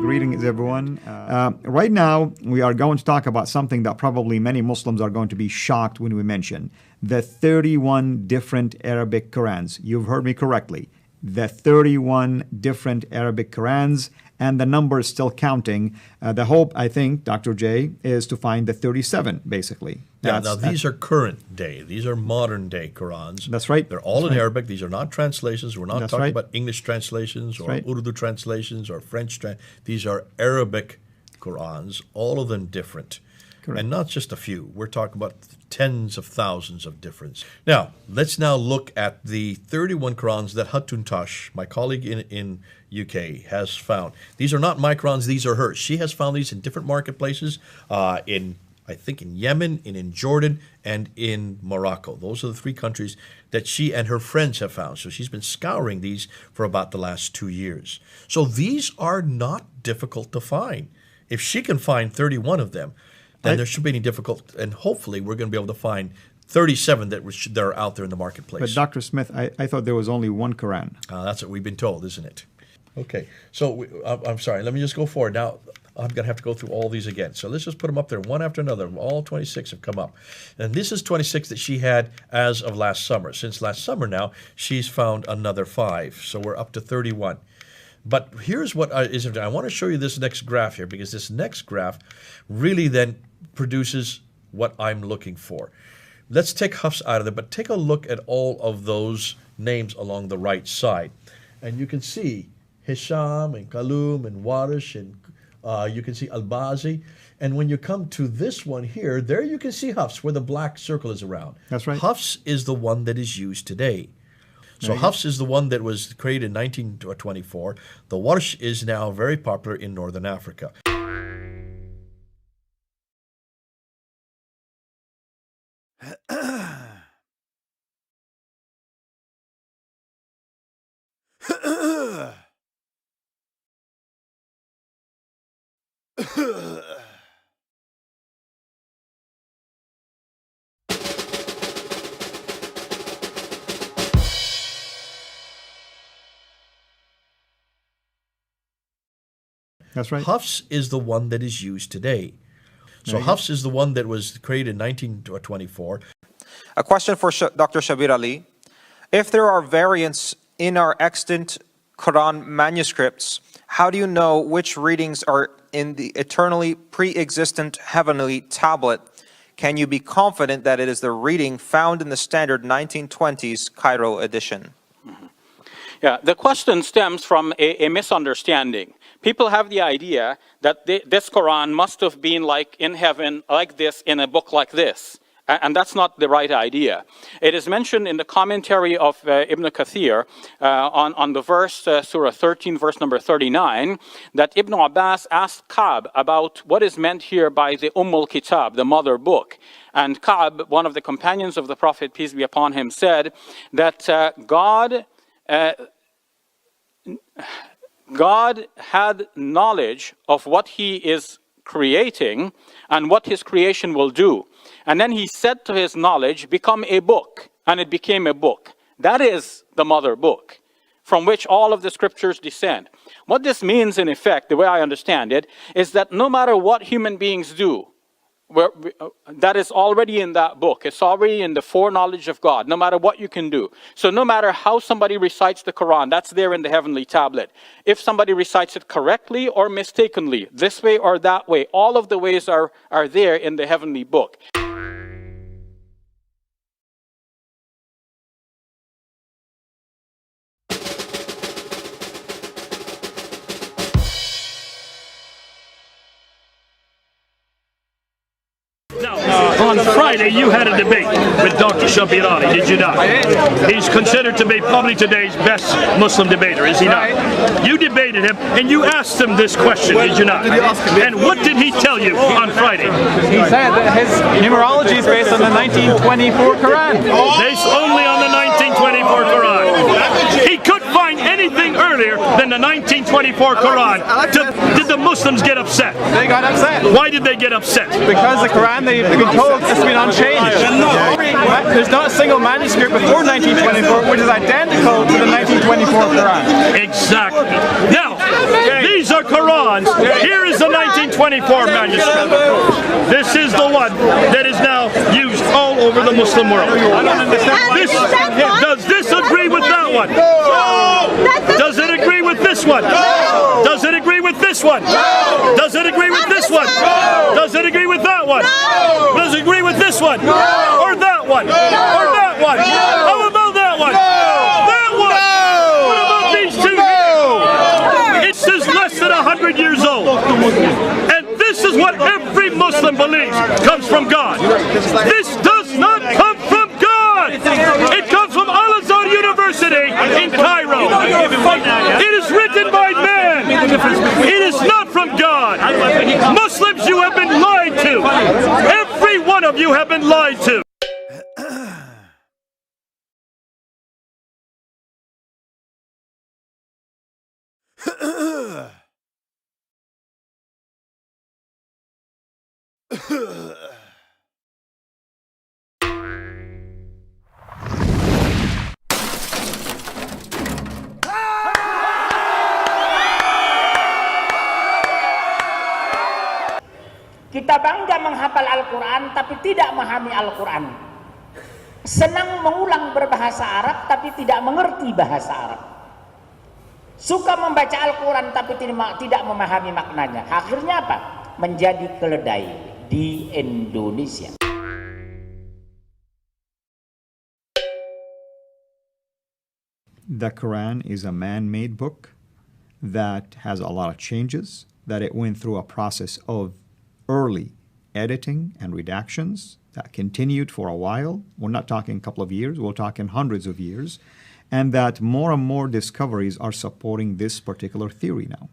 Greetings, everyone. Right now, we are going to talk about something that probably many Muslims are going to be shocked when we mention. The 31 different Arabic Qurans. You've heard me correctly. The 31 different Arabic Qurans, and the number is still counting. The hope, I think, Dr. J, is to find the 37, basically. Now these are current day. These are modern day Qurans. That's right. They're all in Arabic. These are not translations. We're not talking right. about English translations or right. Urdu translations or French. These are Arabic Qurans, all of them different. Correct. And not just a few. We're talking about tens of thousands of difference. Now, let's now look at the 31 Qurans that Hatuntash, my colleague in UK, has found. These are not my Qurans, these are hers. She has found these in different marketplaces I think in Yemen, in Jordan, and in Morocco. Those are the three countries that she and her friends have found. So she's been scouring these for about the last 2 years. So these are not difficult to find. If she can find 31 of them, then there shouldn't be any difficult, and hopefully we're going to be able to find 37 that are out there in the marketplace. But Dr. Smith, I thought there was only one Quran. That's what we've been told, isn't it? Okay, so I'm sorry, let me just go forward. Now, I'm going to have to go through all these again. So let's just put them up there one after another. All 26 have come up. And this is 26 that she had as of last summer. Since last summer now, she's found another 5. So we're up to 31. But here's what I want to show you this next graph here, because this next graph really then produces what I'm looking for. Let's take Hafs out of there, but take a look at all of those names along the right side. And you can see Hisham and Kalum and Warish, and you can see Al-Bazi. And when you come to this one here, there you can see Hafs, where the black circle is around. That's right. Hafs is the one that is used today. So Hafs is the one that was created in 1924. The Warsh is now very popular in Northern Africa. That's right. Hafs is the one that is used today. So Hafs is the one that was created in 1924. A question for Dr. Shabir Ali. If there are variants in our extant Quran manuscripts, how do you know which readings are in the eternally pre-existent heavenly tablet? Can you be confident that it is the reading found in the standard 1920s Cairo edition? Yeah, the question stems from a misunderstanding. People have the idea that this Quran must have been like in heaven, like this, in a book like this. And that's not the right idea. It is mentioned in the commentary of Ibn Kathir on the verse, Surah 13, verse number 39, that Ibn Abbas asked Ka'b about what is meant here by the al-Kitab, the mother book. And Ka'b, one of the companions of the Prophet, peace be upon him, said that God had knowledge of what he is creating and what his creation will do. And then he said to his knowledge, become a book, and it became a book. That is the mother book, from which all of the scriptures descend. What this means, in effect, the way I understand it, is that no matter what human beings do, that is already in that book. It's already in the foreknowledge of God, no matter what you can do. So no matter how somebody recites the Quran, that's there in the heavenly tablet. If somebody recites it correctly or mistakenly, this way or that way, all of the ways are there in the heavenly book. No, On Friday, you had a debate with Dr. Shabir Ali, did you not? He's considered to be probably today's best Muslim debater, is he not? You debated him, and you asked him this question, did you not? And what did he tell you on Friday? He said that his numerology is based on the 1924 Quran. Based only on the 1924 Quran. He couldn't find anything earlier than the 1924 Quran. Did the Muslims get upset? They got upset. Why did they get upset? Because the Quran, they've been told, has been unchanged. There's not a single manuscript before 1924 which is identical to the 1924 Quran. Exactly. Now, these are Qurans. Here is the 1924 manuscript. This is the one that is now used all over the Muslim world. I don't understand why. Does this agree with that one? Does it agree with this one? Does it agree with this one? Does it agree with this one? Does it agree with that one? Does it agree with this one? Or that one? Or that one? How about that one? That one? What about these two? It says less than 100 years old. And this is what every Muslim believes comes from God. This does not come from God. It comes from Al-Azhar University in Cairo. It is written by man. It is not from God. Muslims, you have been lied to. Every one of you have been lied to. Kita bangga menghafal Al-Quran tapi tidak memahami Al-Quran. Senang mengulang berbahasa Arab tapi tidak mengerti bahasa Arab. Suka membaca Al-Quran tapi tidak memahami maknanya. Akhirnya apa? Menjadi keledai di Indonesia. The Quran is a man-made book that has a lot of changes, that it went through a process of early editing and redactions that continued for a while. We're not talking a couple of years, we're talking hundreds of years, and that more and more discoveries are supporting this particular theory now.